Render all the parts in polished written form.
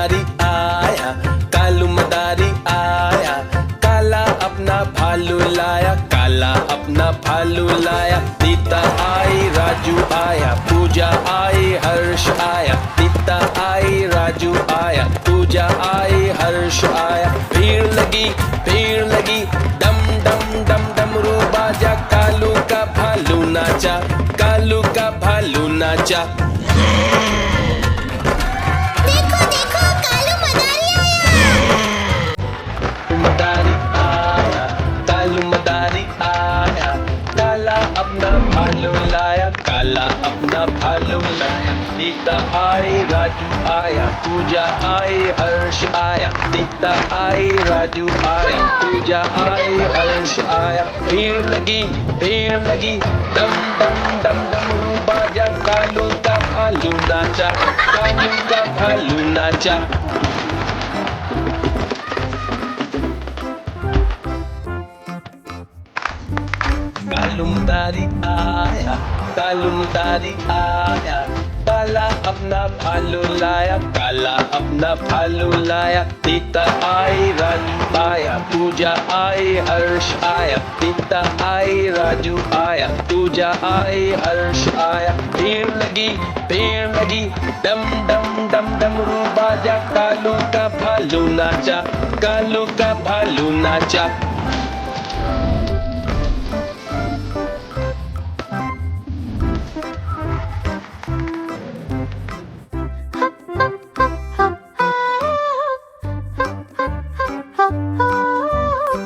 मदारी आया, कालू मदारी आया, काला अपना भालू लाया, काला अपना भालू लाया। सीता आई, राजू आया, पूजा आई, हर्ष आया, सीता आई, राजू आया, पूजा आई, हर्ष आया। भीड़ लगी, डम डम डम डमरू बाजा, कालू का भालू नाचा, कालू का भालू नाचा। देखो देखो कालू मदारी आया। मदारी आया, कालू मदारी आया, काला अपना भालू लाया, काला अपना भालू लाया। सीता आई, राजू आया, पूजा आई, हर्ष आया, सीता आई, राजू आया, पूजा आई, हर्ष आया। भीड़ लगी, डम डम डम डमरू बाजा, कालू का भालू नाचा, कालू का भालू नाचा। कालू मदारी आया, कालू मदारी आया, काला अपना भालू लाया, काला अपना भालू लाया। सीता आई, राजू आया, पूजा आई, हर्ष आया, सीता आई, राजू आया, पूजा आई, हर्ष आया। भीड़ लगी, डम डम डम डमरू बाजा, कालू का भालू नाचा, कालू का भालू नाचा।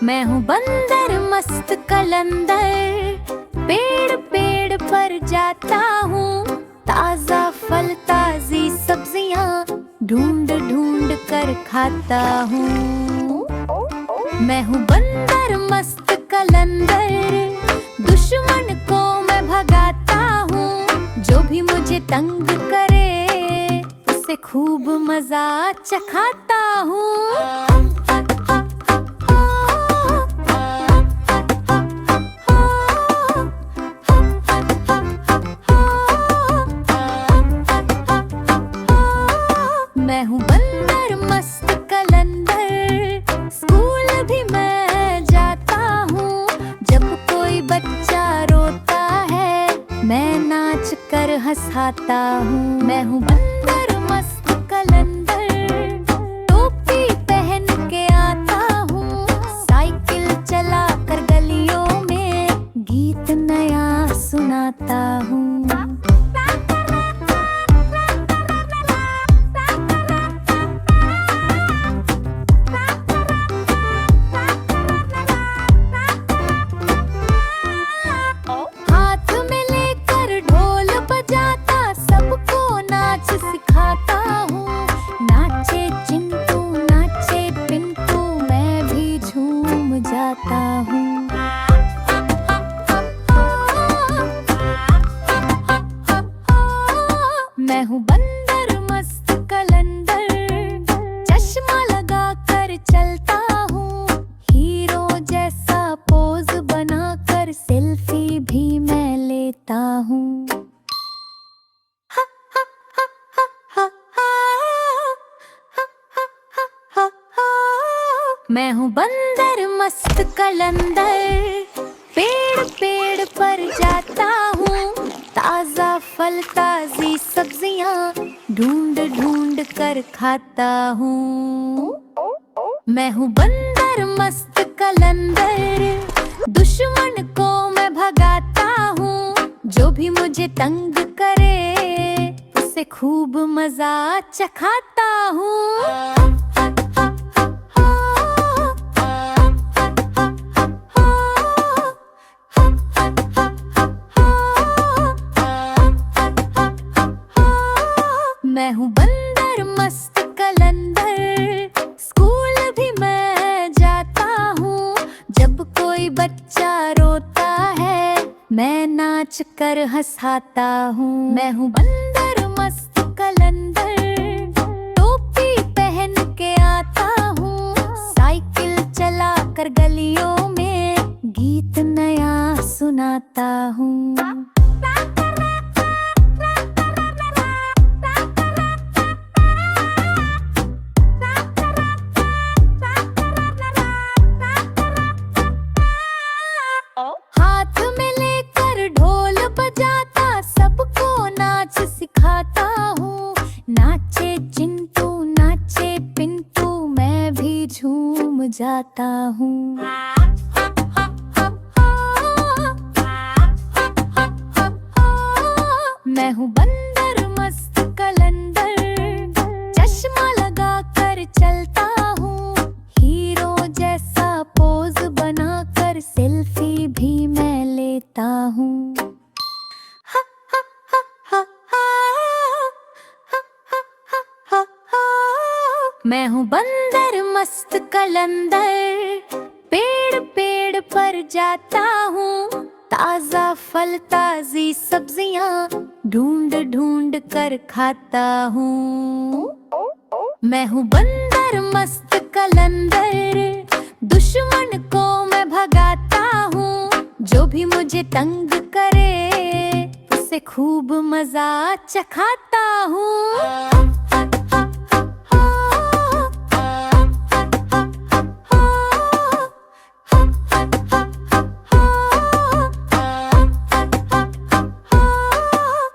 मैं हूँ बंदर मस्त कलंदर, पेड़ पेड़ पर जाता हूँ, ताजा फल ताजी सब्जियाँ ढूंढ ढूंढ कर खाता हूँ। मैं हूँ बंदर मस्त कलंदर, दुश्मन को मैं भगाता हूँ, जो भी मुझे तंग करे उसे खूब मजा चखाता हूँ। मैं हूँ बंदर मस्त कलंदर, स्कूल भी मैं जाता हूँ, जब कोई बच्चा रोता है मैं नाच कर हंसाता हूँ। मैं हूँ बंदर मस्त कलंदर, टोपी पहन के आता हूँ, साइकिल चला कर गलियों में गीत नया सुनाता हूँ। हाथ में लेकर ढोल बजाता, सबको नाच सिखाता हूँ, नाचे चिंटू नाचे पिंटू, मैं भी झूम जाता हूँ। मैं हूँ बंदर मस्त कलंदर, चश्मा लगा कर चलता हूँ, हीरो जैसा पोज बनाकर सेल्फी भी मैं लेता हूँ। मैं हूँ बंदर मस्त कलंदर, पेड़ पेड़ पर जाता हूँ, ताजा फल ताजी सब्जियाँ ढूंढ ढूंढ कर खाता हूँ। मैं हूँ बंदर मस्त कलंदर, दुश्मन को मैं भगाता हूँ, जो भी मुझे तंग करे उसे खूब मजा चखाता हूँ। मैं हूँ बंदर मस्त कलंदर, स्कूल भी मैं जाता हूँ, जब कोई बच्चा रोता है मैं नाच कर हंसाता हूँ। मैं हूँ बंदर मस्त कलंदर, टोपी पहन के आता हूँ, साइकिल चला कर गलियों में गीत नया सुनाता हूँ। सिखाता हूँ। मैं हूँ बंदर मस्त कलंदर, चश्मा लगा कर चलता हूँ। हीरो जैसा पोज बनाकर सेल्फी भी मैं लेता हूँ। मैं हूँ बंदर मस्त कलंदर, पेड़ पेड़ पर जाता हूँ। ताजा फल ताजी सब्जियाँ ढूंढ ढूंढ कर खाता हूँ। मैं हूँ बंदर मस्त कलंदर, दुश्मन को मैं भगाता हूँ। जो भी मुझे तंग करे उसे खूब मजा चखाता हूँ।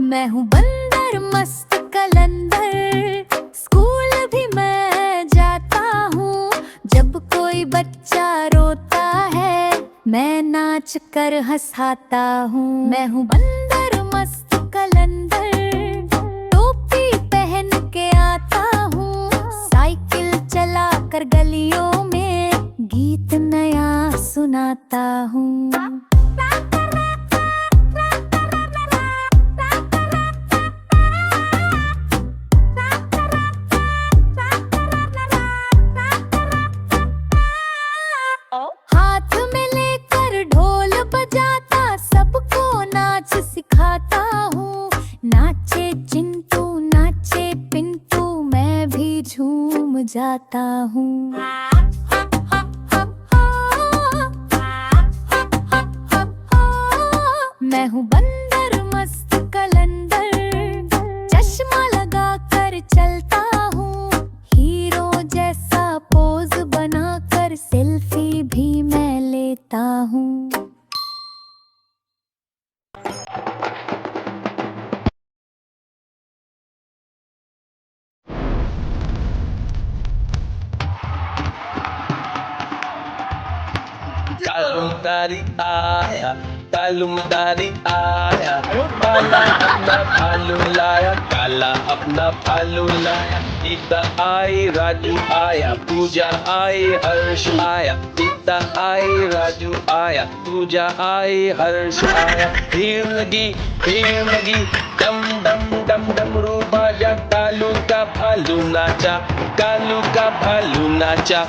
मैं हूँ बंदर मस्त कलंदर, स्कूल भी मैं जाता हूँ। जब कोई बच्चा रोता है मैं नाच कर हंसाता हूँ। मैं हूँ बंदर मस्त कलंदर, टोपी पहन के आता हूँ। साइकिल चला कर गलियों में गीत नया सुनाता हूँ। हाथ में लेकर ढोल बजाता सबको नाच सिखाता हूँ। नाचे चिंटू नाचे पिंटू मैं भी झूम जाता हूँ। मैं हूँ बंदर मस्त कलंदर, चश्मा लगा कर चलता हूँ। हीरो जैसा पोज बनाकर सेल्फी भी मैं लेता हूँ। Kalum tari aya, kalum tari aya, kala apna bhalu laya, kala apna bhalu laya. Tita आई राजू आया, पूजा आई हर्ष आया। तोता आई राजू आया, पूजा आई हर्ष आया। भीड़ लगी डम डम डम डमरू बाजा। कालू का भालू नाचा, कालू का भालू नाचा।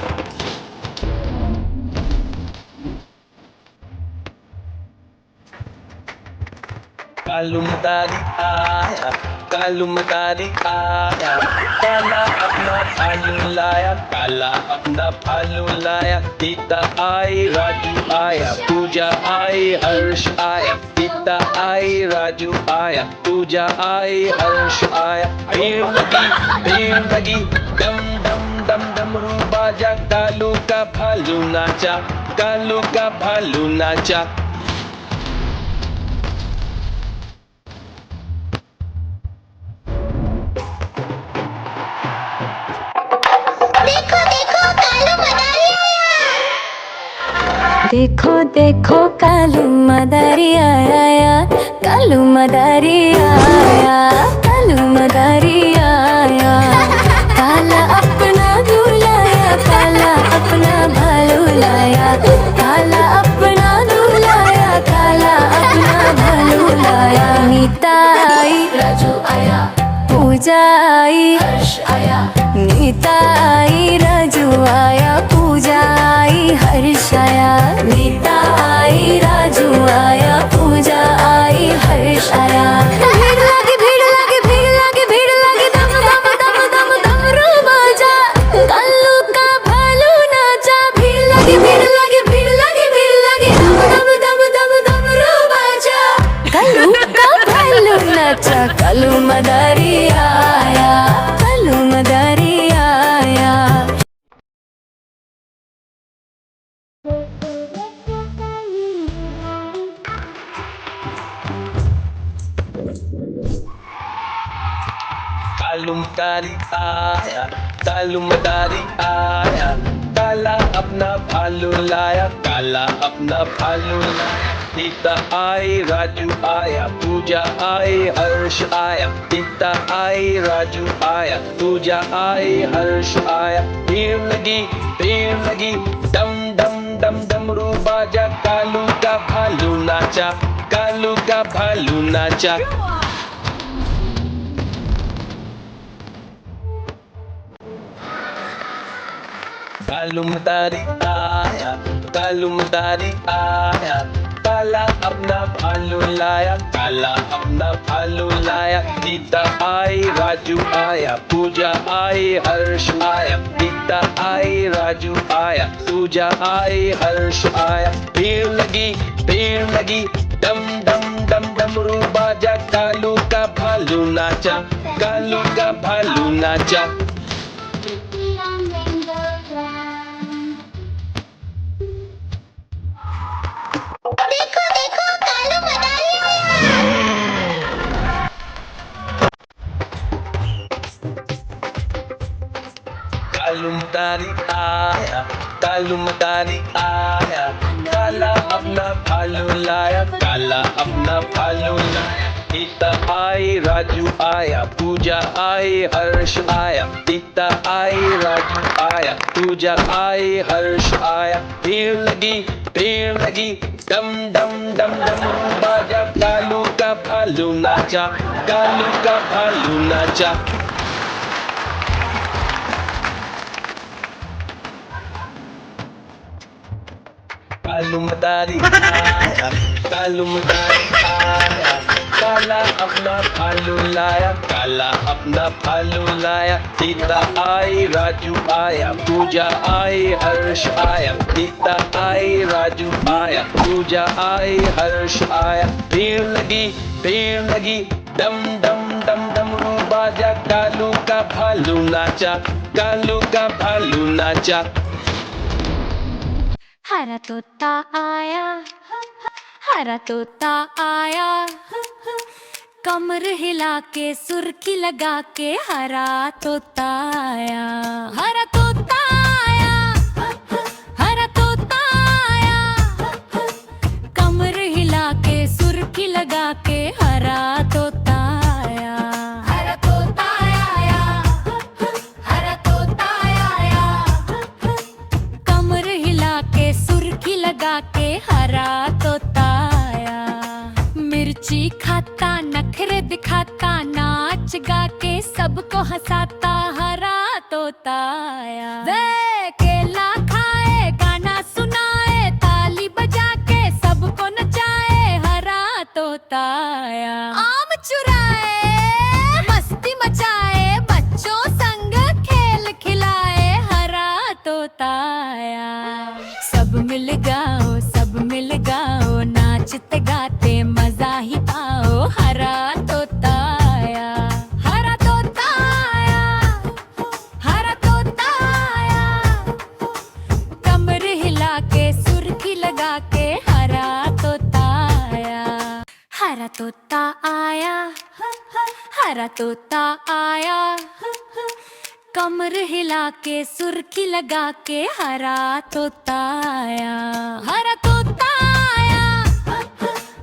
कालू मदारी आया, कालू मदारी आया, काला अपना भालू लाया, काला अपना भालू लाया। सीता आई राजू आया, पूजा आई हर्ष आया। सीता आई राजू आया, पूजा आई हर्ष आया। भीड़ लगी डम डम डम डमरू बाजा। कालू का भालू नाचा, कालू का भालू नाचा। देखो देखो कालू मदारी आया। देखो देखो कालू मदारी आया, कालू मदारी आया, कालू मदारी आया। काला अपना दूर लाया, काला अपना भालू लाया। काला अपना दूर लाया, काला अपना भालू लाया। नीता आई राजू आया, पूजा आई हर्ष आया। नीता आई राजू आया, पूजा आई हर्ष आया। नीता आई राजू आया, पूजा आई हर्ष आया। भीड़ लगी दम दम दम दम डमरू बाजा। कालू का भालू नाचा। भीड़ लगी दम दम दम दम डमरू बाजा। कालू का भालू नाचा। कालू मदारी आया, कालू मदारी आया। कालू मदारी आया, कालू मदारी आया, काला अपना भालू लाया, काला अपना भालू लाया। सीता आई, राजू आया, पूजा आई, हर्ष आया। सीता आई, राजू आया, पूजा आई, हर्ष आया। भीड़ लगी, डम डम डम डमरू बाजा। कालू का भालू नाचा, कालू का भालू नाचा। कालू मदारी आया, कालू मदारी आया। काला अपना भालू लाया, काला अपना भालू लाया। सीता आई, राजू आया, पूजा आई, हर्ष आया। सीता आई, राजू आया, पूजा आई, हर्ष आया। भीड़ लगी, डम डम डम डमरू बाजा। कालू का भालू नाचा, कालू का भालू नाचा। देखो देखो कालू मदारी आया। कालू मदारी आया, कालू मदारी आया। काला अपना भालू लाया, काला अपना भालू लाया। सीता आई, राजू आया, पूजा आई, हर्ष आया। सीता आई, राजू आया, पूजा आई, हर्ष आया। भीड़ लगी, डम डम डम डमरू बाजा। कालू का भालू नाचा, कालू का भालू नाचा। कालू मदारी आया, कालू मदारी आया। काला अपना भालू लाया, काला अपना भालू लाया। सीता आई, राजू आया, पूजा आई, हर्ष आया। सीता आई, राजू आया, पूजा आई, हर्ष आया। भीड़ लगी, डम डम डम डमरू बाजा। कालू का भालू नाचा, कालू का भालू नाचा। हरा तोता आया, हरा तोता आया। कमर हिला के सुर्खी लगा के हरा तोता आया। हरा तोता आया, हरा तोता आया। कमर हिला के सुर्खी लगा के हरा तोता आया। हरा तोता आया, हरा तोता आया। कमर हिला के सुर्खी लगा के हरा तोता आया। मिर्ची खाता, नखरे दिखाता, नाच गा के सबको हंसाता हरा तोता आया। वे केला खाए, गाना सुनाए, ताली बजा के सबको नचाए हरा तोता आया। आम चुराए, मस्ती मचाए, बच्चों संग खेल खिलाए हरा तोता आया। सब मिल गाओ, सब मिल गाओ, नाचते गाते मजा ही पाओ हरा तोता आया। हरा तोता आया, हरा तोता आया। कमर हिला के सुर्खी लगा के हरा तोता आया। हरा तोता आया, हरा तोता आया। कमर हिला के सुर्खी लगा के हरा तोता आया। हरा तोता आया,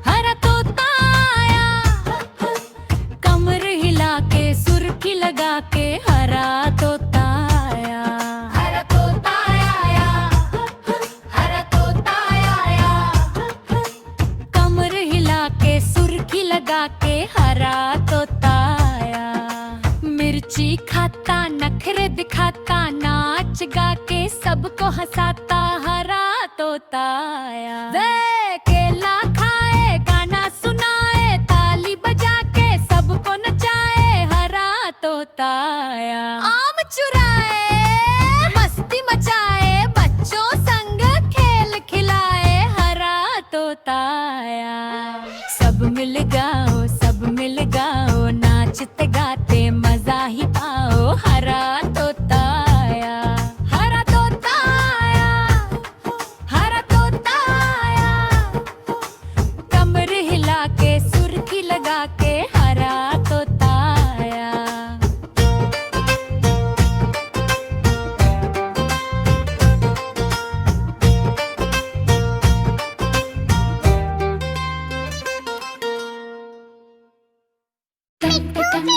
हरा तोता आया। कमर हिला के सुर्खी लगा के हरा तोता आया। हरा तोता आया, हरा तोता आया। कमर हिला के सुर्खी लगा के हरा तोता आया। मिर्ची खाता, नखरे दिखाता, नाच गा के सबको हंसाता हरा तोता आया। वे केला खाए, गाना सुनाए, ताली बजा के सबको नचाए हरा तोता आया। आम चुराए, मस्ती मचाए, बच्चों संग खेल खिलाए हरा तोता आया। सब मिल गाओ, सब मिल गाओ, नाचते गाते मजा ही पाओ हरा तोता आया। हरा तोता आया, हरा तोता आया। कमर हिला के सुर्खी लगा के हरा तोता आया।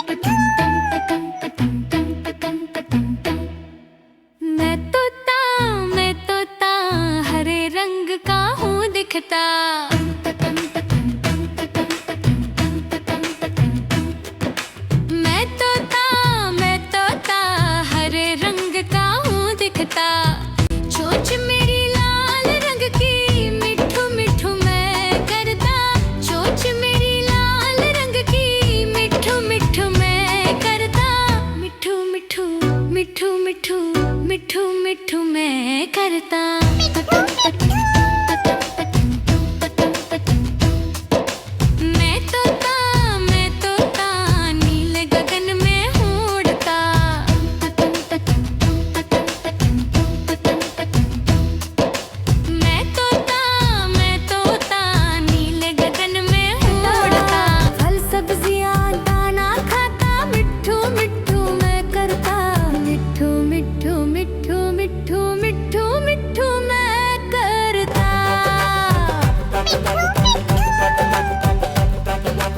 मैं तोता हरे रंग का हूँ दिखता। मैं तोता हरे रंग का हूँ दिखता। चोंच मेरी लाल रंग की मिठू मिठू मैं करता। चोंच मेरी लाल रंग की मिठू मिठू मैं करता। मिठू मिठू मिठू मिठू मिठू मिठू मैं करता। मैं तोता नीले गगन में हूँ उड़ता। मैं तोता नीले गगन में हूँ उड़ता। फल सब्जियाँ दाना खाता। मिठू मिठू मैं करता। मिठू मिठू मिठू मिठू मिठू मिठू मैं करता।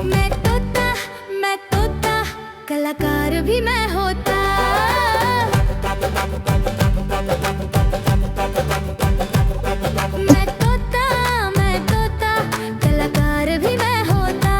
मैं तोता कलाकार भी मैं होता। मैं तोता कलाकार भी मैं होता।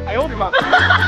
哎呦我的妈！